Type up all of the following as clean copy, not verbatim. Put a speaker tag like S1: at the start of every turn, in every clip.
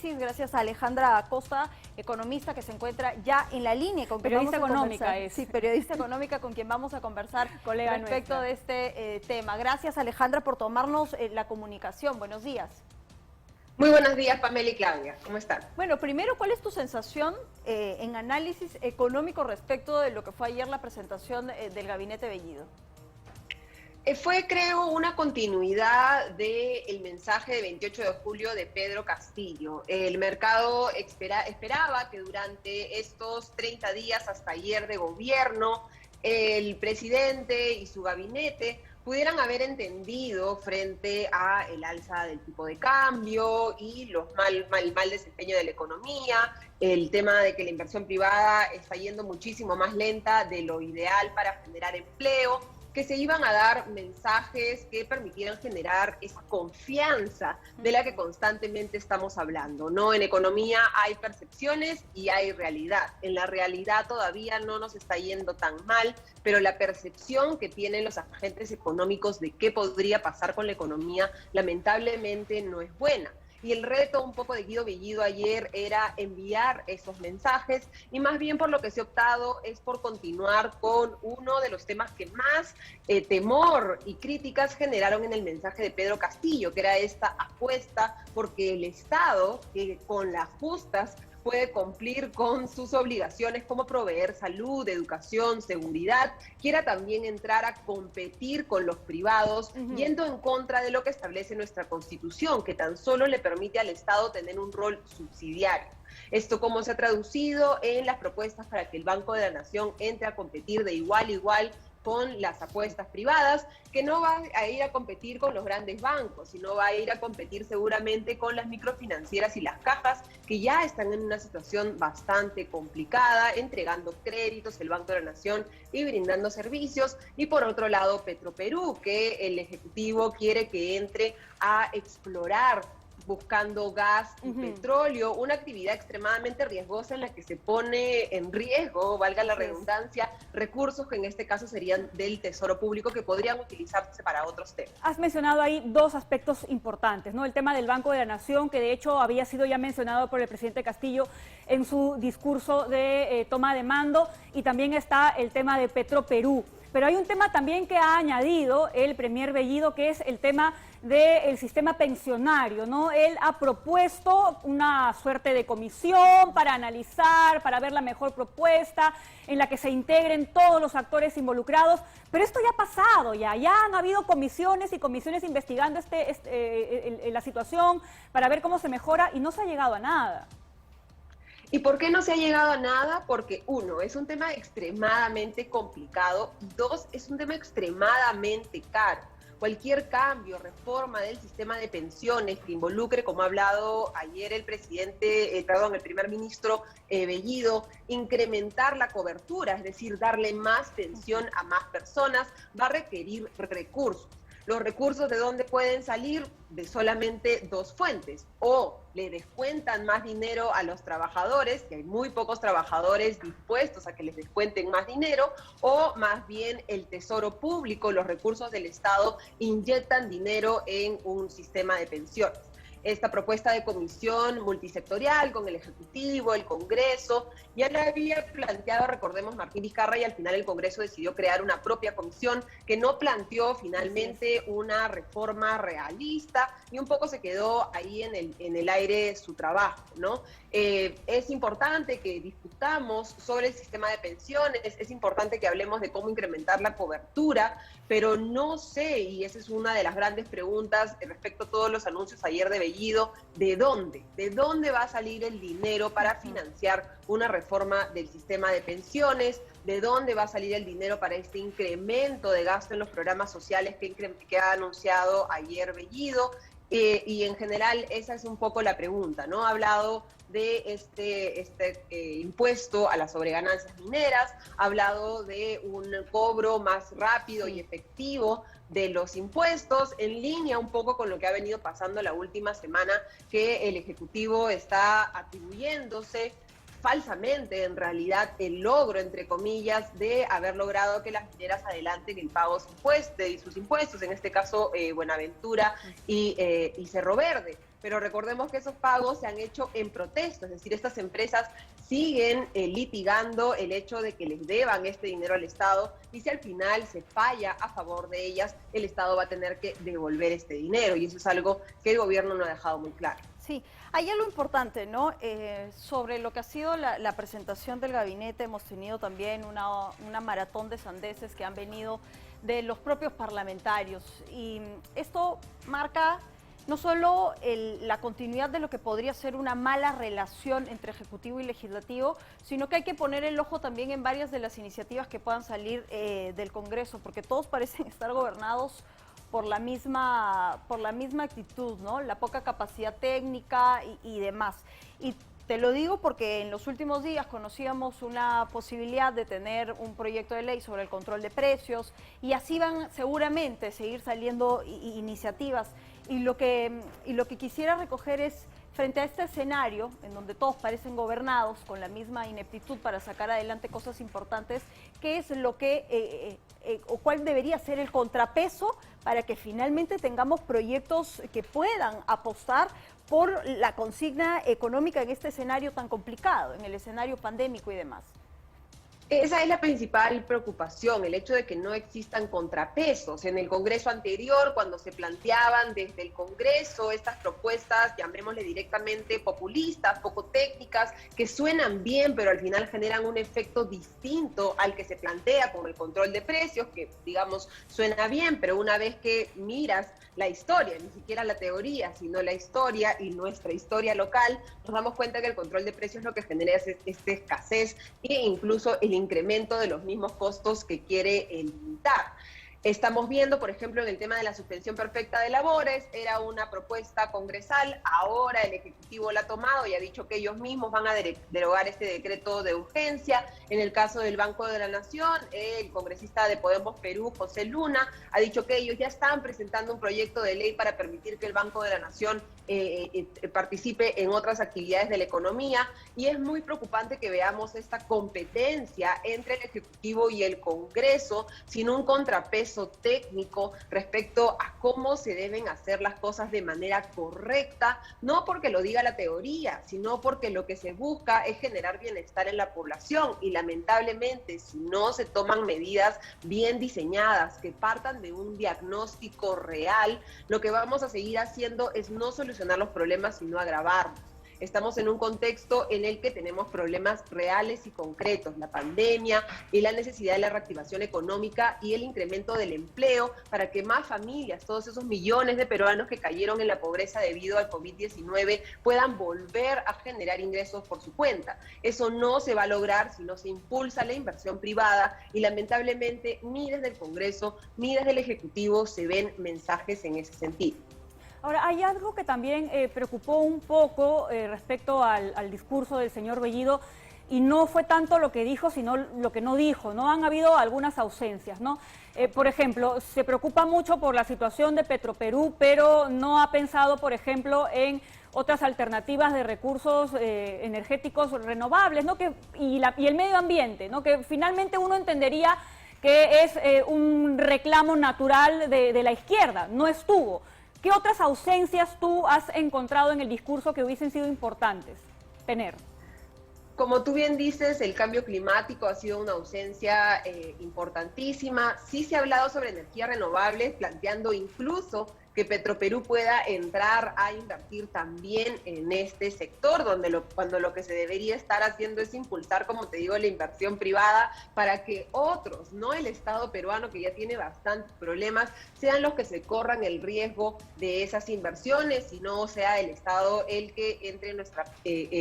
S1: Sí, gracias a Alejandra Acosta, economista que se encuentra ya en la línea con quien
S2: periodista
S1: vamos a
S2: económica
S1: conversar.
S2: es.
S1: Sí, periodista económica con quien vamos a conversar
S2: Colega
S1: respecto
S2: nuestra.
S1: de este tema. Gracias, Alejandra, por tomarnos la comunicación. Buenos días.
S3: Muy buenos días, Pamela y Claudia. ¿Cómo están?
S1: Bueno, primero, ¿cuál es tu sensación en análisis económico respecto de lo que fue ayer la presentación del Gabinete Bellido?
S3: Fue, creo, una continuidad del mensaje de 28 de julio de Pedro Castillo. El mercado esperaba que durante estos 30 días hasta ayer de gobierno, el presidente y su gabinete pudieran haber entendido frente a el alza del tipo de cambio y los mal desempeño de la economía, el tema de que la inversión privada está yendo muchísimo más lenta de lo ideal para generar empleo, que se iban a dar mensajes que permitieran generar esa confianza de la que constantemente estamos hablando, ¿no? En economía hay percepciones y hay realidad. En la realidad todavía no nos está yendo tan mal, pero la percepción que tienen los agentes económicos de qué podría pasar con la economía lamentablemente no es buena. Y el reto un poco de Guido Bellido ayer era enviar esos mensajes y más bien por lo que se ha optado es por continuar con uno de los temas que más temor y críticas generaron en el mensaje de Pedro Castillo, que era esta apuesta porque el Estado, que con las justas puede cumplir con sus obligaciones como proveer salud, educación, seguridad, quiera también entrar a competir con los privados, yendo en contra de lo que establece nuestra Constitución, que tan solo le permite al Estado tener un rol subsidiario. Esto cómo se ha traducido en las propuestas para que el Banco de la Nación entre a competir de igual a igual con las apuestas privadas, que no va a ir a competir con los grandes bancos, sino va a ir a competir seguramente con las microfinancieras y las cajas, que ya están en una situación bastante complicada, entregando créditos, el Banco de la Nación, y brindando servicios. Y por otro lado, Petroperú, que el Ejecutivo quiere que entre a explorar buscando gas y petróleo, una actividad extremadamente riesgosa en la que se pone en riesgo, valga la redundancia, recursos que en este caso serían del Tesoro Público que podrían utilizarse para otros temas.
S2: Has mencionado ahí dos aspectos importantes, ¿no? El tema del Banco de la Nación, que de hecho había sido ya mencionado por el presidente Castillo en su discurso de toma de mando, y también está el tema de Petroperú. Pero hay un tema también que ha añadido el premier Bellido, que es el tema del sistema pensionario, ¿no? Él ha propuesto una suerte de comisión para analizar, para ver la mejor propuesta, en la que se integren todos los actores involucrados, pero esto ya ha pasado, ya han habido comisiones y comisiones investigando la situación para ver cómo se mejora y no se ha llegado a nada.
S3: ¿Y por qué no se ha llegado a nada? Porque uno, es un tema extremadamente complicado, y dos, es un tema extremadamente caro. Cualquier cambio, reforma del sistema de pensiones que involucre, como ha hablado ayer el primer ministro Bellido, incrementar la cobertura, es decir, darle más pensión a más personas, va a requerir recursos. Los recursos, ¿de dónde pueden salir? De solamente dos fuentes. O le descuentan más dinero a los trabajadores, que hay muy pocos trabajadores dispuestos a que les descuenten más dinero, o más bien el Tesoro Público, los recursos del Estado, inyectan dinero en un sistema de pensiones. Esta propuesta de comisión multisectorial con el Ejecutivo, el Congreso, ya la había planteado, recordemos, Martín Vizcarra, y al final el Congreso decidió crear una propia comisión que no planteó finalmente una reforma realista y un poco se quedó ahí en el aire su trabajo, ¿no? Es importante que discutamos sobre el sistema de pensiones, es importante que hablemos de cómo incrementar la cobertura, pero no sé, y esa es una de las grandes preguntas respecto a todos los anuncios ayer de Bellido, ¿de dónde va a salir el dinero para financiar una reforma del sistema de pensiones? ¿De dónde va a salir el dinero para este incremento de gasto en los programas sociales que ha anunciado ayer Bellido? Y en general esa es un poco la pregunta, ¿no? Ha hablado de este impuesto a las sobreganancias mineras, ha hablado de un cobro más rápido y efectivo de los impuestos, en línea un poco con lo que ha venido pasando la última semana, que el Ejecutivo está atribuyéndose falsamente, en realidad, el logro, entre comillas, de haber logrado que las mineras adelanten el pago de sus impuestos, en este caso Buenaventura y Cerro Verde. pero recordemos que esos pagos se han hecho en protesta, es decir, estas empresas siguen litigando el hecho de que les deban este dinero al Estado, y si al final se falla a favor de ellas, el Estado va a tener que devolver este dinero, y eso es algo que el gobierno no ha dejado muy claro.
S1: Sí, hay algo importante, ¿no? Sobre lo que ha sido la presentación del gabinete, hemos tenido también una maratón de sandeces que han venido de los propios parlamentarios, y esto marca no solo la continuidad de lo que podría ser una mala relación entre Ejecutivo y Legislativo, sino que hay que poner el ojo también en varias de las iniciativas que puedan salir del Congreso, porque todos parecen estar gobernados por la misma actitud, ¿no? La poca capacidad técnica y demás. Y te lo digo porque en los últimos días conocíamos una posibilidad de tener un proyecto de ley sobre el control de precios, y así van seguramente a seguir saliendo iniciativas. Y lo que quisiera recoger es, frente a este escenario en donde todos parecen gobernados con la misma ineptitud para sacar adelante cosas importantes, ¿qué es lo que o cuál debería ser el contrapeso para que finalmente tengamos proyectos que puedan apostar por la consigna económica en este escenario tan complicado, en el escenario pandémico y demás?
S3: Esa es la principal preocupación, el hecho de que no existan contrapesos. En el Congreso anterior, cuando se planteaban desde el Congreso estas propuestas, llamémosle directamente populistas, poco técnicas, que suenan bien, pero al final generan un efecto distinto al que se plantea con el control de precios, que digamos suena bien, pero una vez que miras la historia, ni siquiera la teoría, sino la historia y nuestra historia local, nos damos cuenta que el control de precios lo que genera es esta escasez e incluso el incremento de los mismos costos que quiere limitar. Estamos viendo, por ejemplo, en el tema de la suspensión perfecta de labores, era una propuesta congresal, ahora el Ejecutivo la ha tomado y ha dicho que ellos mismos van a derogar este decreto de urgencia. En el caso del Banco de la Nación, el congresista de Podemos Perú, José Luna, ha dicho que ellos ya están presentando un proyecto de ley para permitir que el Banco de la Nación participe en otras actividades de la economía, y es muy preocupante que veamos esta competencia entre el Ejecutivo y el Congreso sin un contrapeso técnico respecto a cómo se deben hacer las cosas de manera correcta, no porque lo diga la teoría, sino porque lo que se busca es generar bienestar en la población, y lamentablemente si no se toman medidas bien diseñadas que partan de un diagnóstico real, lo que vamos a seguir haciendo es no solucionar los problemas, sino agravarlos. Estamos en un contexto en el que tenemos problemas reales y concretos, la pandemia y la necesidad de la reactivación económica y el incremento del empleo para que más familias, todos esos millones de peruanos que cayeron en la pobreza debido al COVID-19, puedan volver a generar ingresos por su cuenta. Eso no se va a lograr si no se impulsa la inversión privada, y lamentablemente ni desde el Congreso ni desde el Ejecutivo se ven mensajes en ese sentido.
S2: Ahora, hay algo que también preocupó un poco respecto al discurso del señor Bellido, y no fue tanto lo que dijo, sino lo que no dijo, ¿no? Han habido algunas ausencias, ¿no? Por ejemplo, se preocupa mucho por la situación de Petroperú, pero no ha pensado, por ejemplo, en otras alternativas de recursos energéticos renovables, ¿no? Y el medio ambiente, ¿no? Que finalmente uno entendería que es un reclamo natural de la izquierda, no estuvo. ¿Qué otras ausencias tú has encontrado en el discurso que hubiesen sido importantes tener?
S3: Como tú bien dices, el cambio climático ha sido una ausencia importantísima. Sí se ha hablado sobre energías renovables, planteando incluso que Petroperú pueda entrar a invertir también en este sector, cuando lo que se debería estar haciendo es impulsar, como te digo, la inversión privada para que otros, no el Estado peruano, que ya tiene bastantes problemas, sean los que se corran el riesgo de esas inversiones, y no sea el Estado el que entre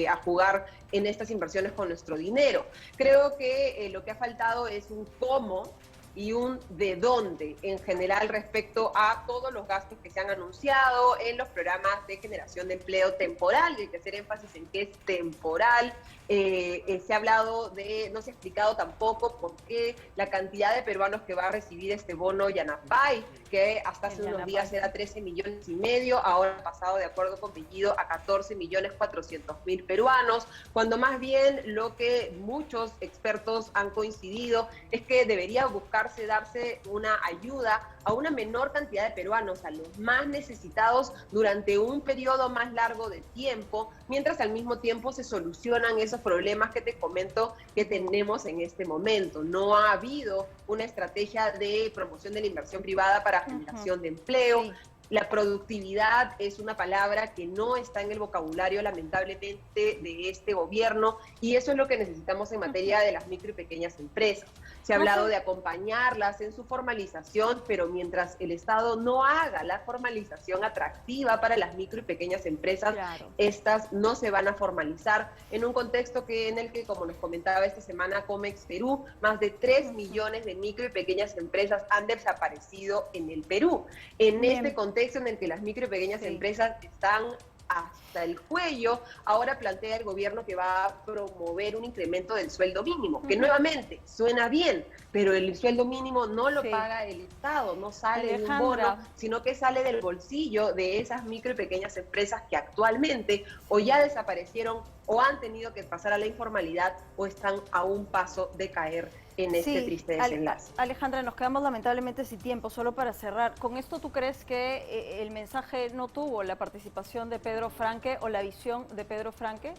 S3: a jugar en estas inversiones con nuestro dinero. Creo que lo que ha faltado es un cómo y un de dónde en general respecto a todos los gastos que se han anunciado en los programas de generación de empleo temporal, y hay que hacer énfasis en que es temporal. Se ha hablado no se ha explicado tampoco por qué la cantidad de peruanos que va a recibir este bono Yanapay, que hasta hace unos días era 13,5 millones, ahora ha pasado, de acuerdo con Bellido, a 14,400,000 peruanos, cuando más bien lo que muchos expertos han coincidido es que debería buscarse darse una ayuda a una menor cantidad de peruanos, a los más necesitados durante un periodo más largo de tiempo, mientras al mismo tiempo se solucionan esos problemas que te comento que tenemos en este momento. No ha habido una estrategia de promoción de la inversión privada para generación de empleo.
S1: Sí.
S3: La productividad es una palabra que no está en el vocabulario, lamentablemente, de este gobierno, y eso es lo que necesitamos en materia de las micro y pequeñas empresas. Se ha hablado de acompañarlas en su formalización, pero mientras el Estado no haga la formalización atractiva para las micro y pequeñas empresas, estas no se van a formalizar en un contexto en el que, como nos comentaba esta semana Comex Perú, más de 3 millones de micro y pequeñas empresas han desaparecido en el Perú. En este contexto en el que las micro y pequeñas empresas están hasta el cuello, ahora plantea el gobierno que va a promover un incremento del sueldo mínimo, que nuevamente suena bien, pero el sueldo mínimo no lo paga el Estado, no sale de un bono, sino que sale del bolsillo de esas micro y pequeñas empresas que actualmente o ya desaparecieron o han tenido que pasar a la informalidad o están a un paso de caer en este triste desenlace.
S1: Alejandra, nos quedamos lamentablemente sin tiempo. Solo para cerrar, ¿con esto tú crees que el mensaje no tuvo la participación de Pedro Franque o la visión de Pedro Franque?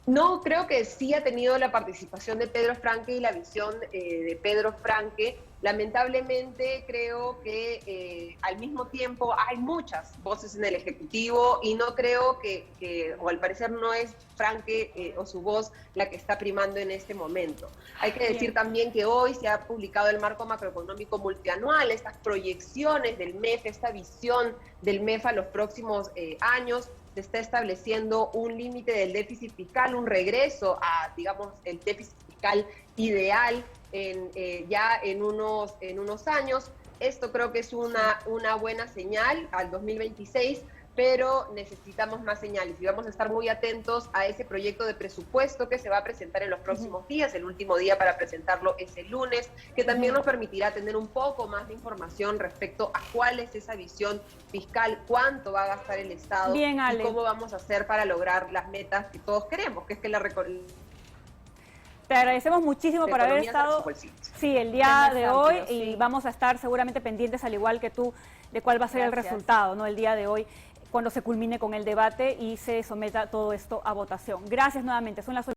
S3: No, creo que sí ha tenido la participación de Pedro Franque y la visión de Pedro Franque. Lamentablemente creo que al mismo tiempo hay muchas voces en el Ejecutivo y no creo o al parecer no es Franque o su voz la que está primando en este momento. Hay que decir también que hoy se ha publicado el marco macroeconómico multianual, estas proyecciones del MEF, esta visión del MEF a los próximos años. Se está estableciendo un límite del déficit fiscal, un regreso a, digamos, el déficit fiscal ideal ya en unos años. Esto creo que es una buena señal al 2026, pero necesitamos más señales y vamos a estar muy atentos a ese proyecto de presupuesto que se va a presentar en los próximos días. El último día para presentarlo es el lunes, que también nos permitirá tener un poco más de información respecto a cuál es esa visión fiscal, cuánto va a gastar el Estado y cómo vamos a hacer para lograr las metas que todos queremos, que es que
S2: Te agradecemos muchísimo por haber estado el día de hoy y vamos a estar seguramente pendientes, al igual que tú, de cuál va a ser el resultado, ¿no? El día de hoy, cuando se culmine con el debate y se someta todo esto a votación. Gracias nuevamente. Son las